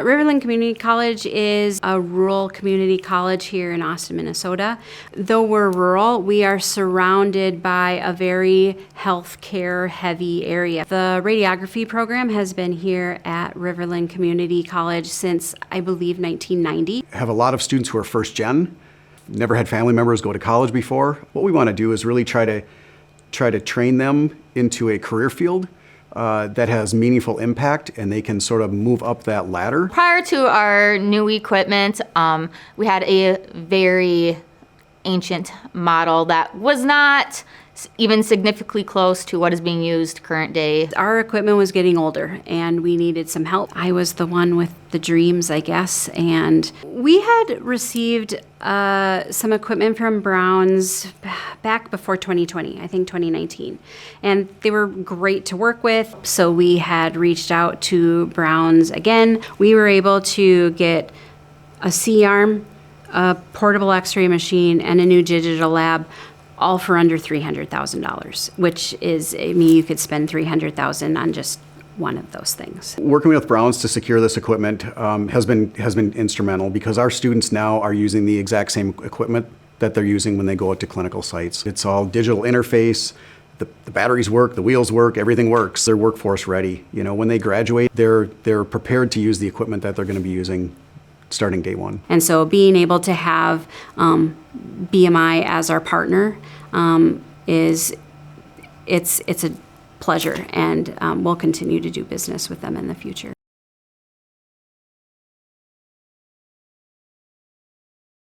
Riverland Community College is a rural community college here in Austin, Minnesota. Though we're rural, we are surrounded by a very healthcare heavy area. The radiography program has been here at Riverland Community College since, I believe, 1990. I have a lot of students who are first gen, never had family members go to college before. What we want to do is really try to train them into a career field that has meaningful impact, and they can sort of move up that ladder. Prior to our new equipment, we had a very ancient model that was not even significantly close to what is being used current day. Our equipment was getting older and we needed some help. I was the one with the dreams, I guess, and we had received some equipment from Brown's back before 2020, I think 2019, and they were great to work with. So we had reached out to Brown's again. We were able to get a C-arm, a portable x-ray machine, and a new digital lab, all for under $300,000, which is, I mean, you could spend $300,000 on just one of those things. Working with Browns to secure this equipment has been instrumental, because our students now are using the exact same equipment that they're using when they go out to clinical sites. It's all digital interface. The batteries work, the wheels work, everything works. They're workforce ready. You know, when they graduate, they're prepared to use the equipment that they're going to be using starting day one. And so being able to have BMI as our partner it's a pleasure, and we'll continue to do business with them in the future.